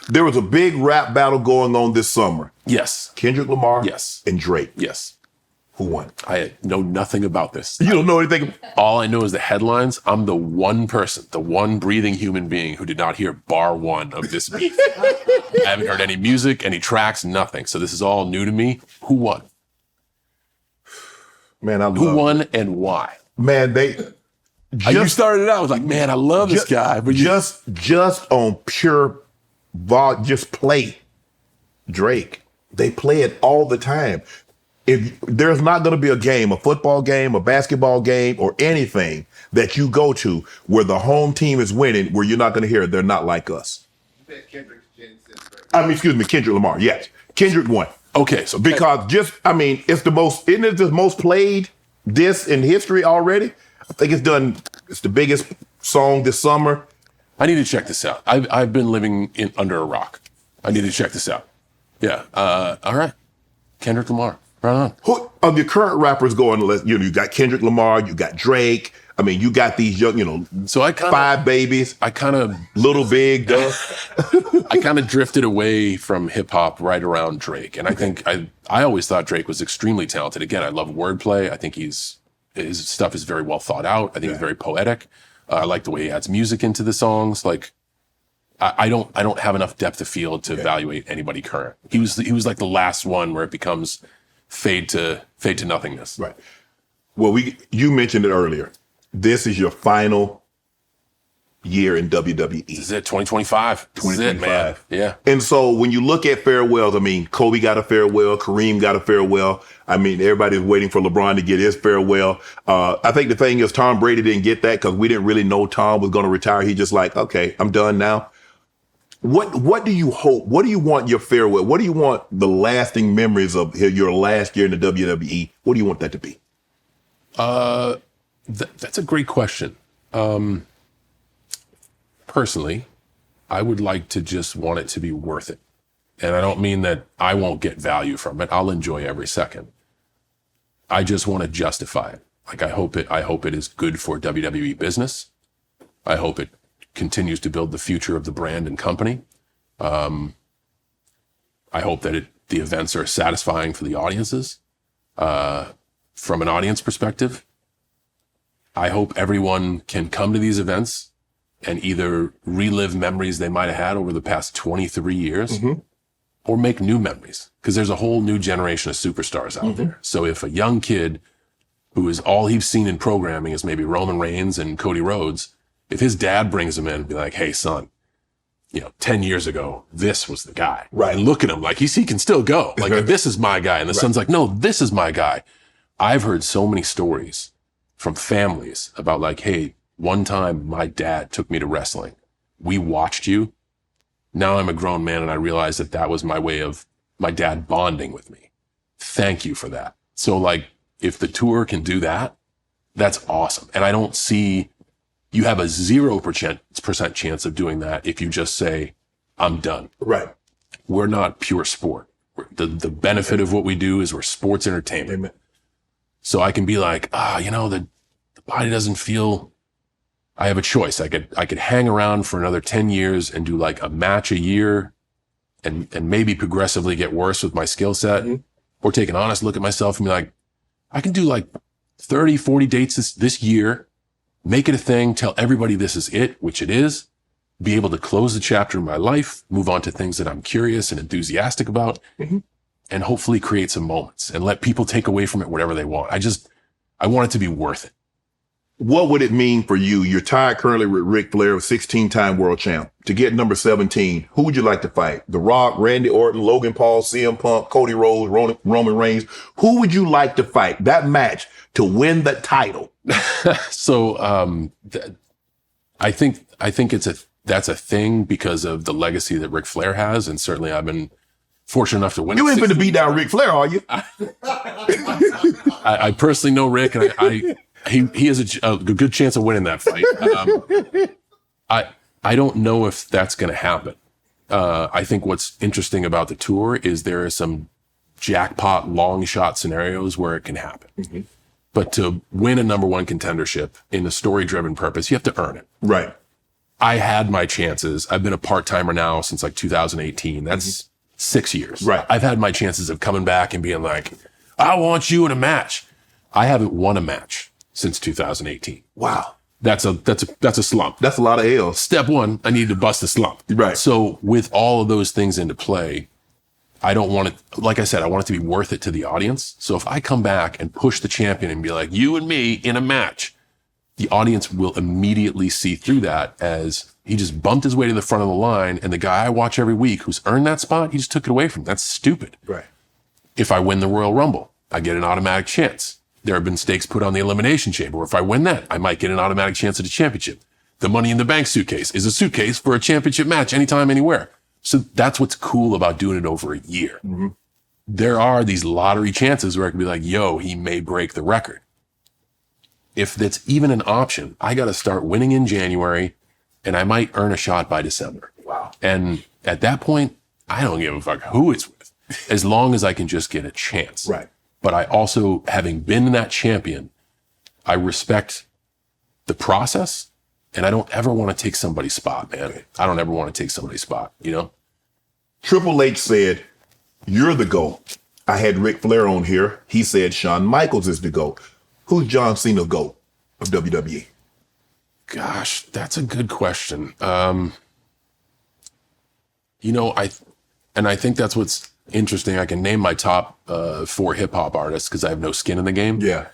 There was a big rap battle going on this summer. Yes. Kendrick Lamar. Yes. And Drake. Yes. Who won? I know nothing about this. You don't know anything? All I know is the headlines. I'm the one person, the one breathing human being who did not hear bar one of this beef. I haven't heard any music, any tracks, nothing. So this is all new to me. Who won? Man, I love Who won and why? Man, You started it out. I was like, man, I love this guy. But just on pure just play Drake. They play it all the time. If there's not going to be a game, a football game, a basketball game, or anything that you go to where the home team is winning, where you're not going to hear they're not like us. Kendrick Lamar. Yes, Kendrick won. Okay, so because it's isn't it the most played disc in history already? I think it's the biggest song this summer. I need to check this out. I've been living under a rock. I need to check this out. Yeah. All right. Kendrick Lamar. Right on. Who of your current rappers going? You got Kendrick Lamar, you got Drake. I mean, you got these young, so I kinda, 5 babies. I kind of Little Big, duh. I kind of drifted away from hip hop right around Drake, and I think I always thought Drake was extremely talented. Again, I love wordplay. I think his stuff is very well thought out. I think he's very poetic. I like the way he adds music into the songs. Like, I don't have enough depth of field to evaluate anybody current. He was like the last one where it becomes fade to nothingness. Right. Well, you mentioned it earlier. This is your final year in WWE. This is it, 2025. This is it, man. Yeah. And so when you look at farewells, I mean, Kobe got a farewell, Kareem got a farewell. I mean, everybody's waiting for LeBron to get his farewell. I think the thing is Tom Brady didn't get that because we didn't really know Tom was going to retire. He just like, okay, I'm done now. What do you hope? What do you want your farewell? What do you want the lasting memories of your last year in the WWE? What do you want that to be? That's a great question. Personally, I would like to just want it to be worth it. And I don't mean that I won't get value from it. I'll enjoy every second. I just want to justify it. Like I hope it is good for WWE business. I hope it continues to build the future of the brand and company. I hope that the events are satisfying for the audiences. From an audience perspective, I hope everyone can come to these events and either relive memories they might have had over the past 23 years or make new memories, because there's a whole new generation of superstars out there. So if a young kid who is all he's seen in programming is maybe Roman Reigns and Cody Rhodes, if his dad brings him in and be like, hey, son, 10 years ago, this was the guy. Right. And look at him. Like, he can still go. Like, this is my guy. And the son's like, no, this is my guy. I've heard so many stories from families about like, hey, one time my dad took me to wrestling. We watched you. Now I'm a grown man and I realize that was my way of my dad bonding with me. Thank you for that. So like, if the tour can do that, that's awesome. And I don't see... You have a 0% chance of doing that if you just say, I'm done. Right. We're not pure sport. The benefit of what we do is we're sports entertainment. Amen. So I can be like, the body doesn't feel, I have a choice. I could hang around for another 10 years and do like a match a year and maybe progressively get worse with my skill set, or take an honest look at myself and be like, I can do like 30, 40 dates this year. Make it a thing, tell everybody this is it, which it is, be able to close the chapter in my life, move on to things that I'm curious and enthusiastic about, and hopefully create some moments and let people take away from it whatever they want. I want it to be worth it. What would it mean for you? You're tied currently with Ric Flair, 16-time world champ. To get number 17, who would you like to fight? The Rock, Randy Orton, Logan Paul, CM Punk, Cody Rhodes, Roman Reigns. Who would you like to fight? That match to win the title. So I think that's a thing because of the legacy that Ric Flair has, and certainly I've been fortunate enough to win. You ain't going to beat down Ric Flair, are you? I personally know Rick, and he has a good chance of winning that fight. I don't know if that's going to happen. I think what's interesting about the tour is there are some jackpot long shot scenarios where it can happen. But to win a number one contendership in a story-driven purpose, you have to earn it. Right. I had my chances. I've been a part-timer now since like 2018. That's 6 years. Right. I've had my chances of coming back and being like, I want you in a match. I haven't won a match since 2018. Wow. That's a slump. That's a lot of L's. Step one, I need to bust a slump. Right. So with all of those things into play, I don't want it, like I said, I want it to be worth it to the audience. So if I come back and push the champion and be like, you and me in a match, the audience will immediately see through that as he just bumped his way to the front of the line, and the guy I watch every week who's earned that spot, he just took it away from him. That's stupid. Right. If I win the Royal Rumble, I get an automatic chance. There have been stakes put on the Elimination Chamber. If I win that, I might get an automatic chance at a championship. The Money in the Bank suitcase is a suitcase for a championship match anytime, anywhere. So that's what's cool about doing it over a year. Mm-hmm. There are these lottery chances where I can be like, yo, he may break the record. If that's even an option, I got to start winning in January, and I might earn a shot by December. Wow. And at that point, I don't give a fuck who it's with, as long as I can just get a chance. Right. But I also, having been that champion, I respect the process, and I don't ever want to take somebody's spot, man. I don't ever want to take somebody's spot, you know? Triple H said, you're the GOAT. I had Ric Flair on here. He said Shawn Michaels is the GOAT. Who's John Cena's GOAT of WWE? Gosh, that's a good question. You know, I think that's what's interesting. I can name my top 4 hip hop artists because I have no skin in the game. Yeah.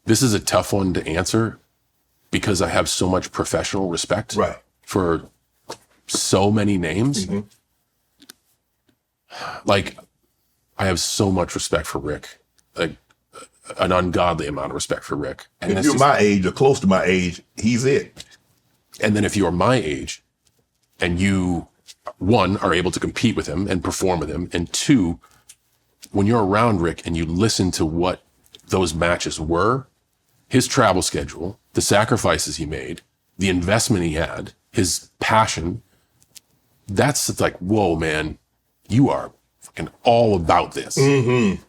This is a tough one to answer because I have so much professional respect for so many names. Mm-hmm. Like, I have so much respect for Rick, like an ungodly amount of respect for Rick. And if you're my age or close to my age, he's it. And then if you're my age and you, 1, are able to compete with him and perform with him, and 2, when you're around Rick and you listen to what those matches were, his travel schedule, the sacrifices he made, the investment he had, his passion, that's like, whoa, man, you are fucking all about this. Mm-hmm.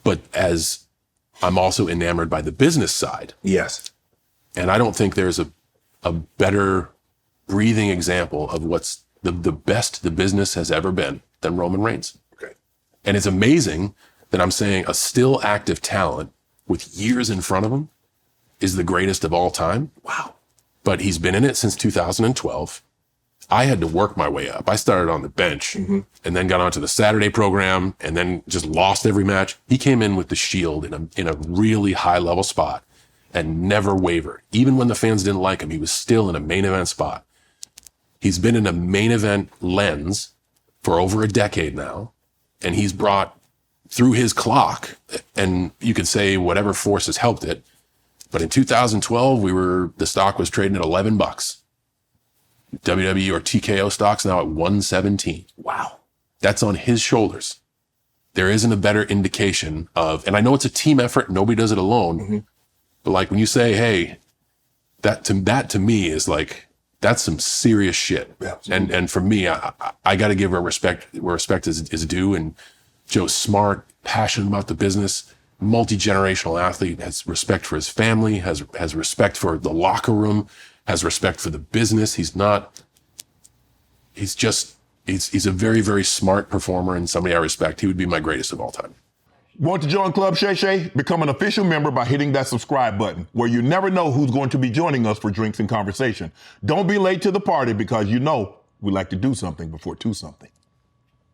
But as I'm also enamored by the business side. Yes. And I don't think there's a better breathing example of what's the best the business has ever been than Roman Reigns. Okay. And it's amazing that I'm saying a still active talent with years in front of him is the greatest of all time. Wow. But he's been in it since 2012. I had to work my way up. I started on the bench and then got onto the Saturday program and then just lost every match. He came in with the Shield in a really high level spot and never wavered. Even when the fans didn't like him, he was still in a main event spot. He's been in a main event lens for over a decade now, and he's brought through his clock, and you could say whatever force has helped it. But in 2012, the stock was trading at $11. WWE or TKO stock's now at 117. Wow. That's on his shoulders. There isn't a better indication of, and I know it's a team effort, nobody does it alone, but like when you say, hey, that to me is like, that's some serious shit. Yeah, and for me, I got to give her respect where respect is due. And Joe's smart, passionate about the business, multi-generational athlete, has respect for his family, has respect for the locker room, has respect for the business. He's a very, very smart performer and somebody I respect. He would be my greatest of all time. Want to join Club Shay Shay? Become an official member by hitting that subscribe button, where you never know who's going to be joining us for drinks and conversation. Don't be late to the party because you know we like to do something before 2 something.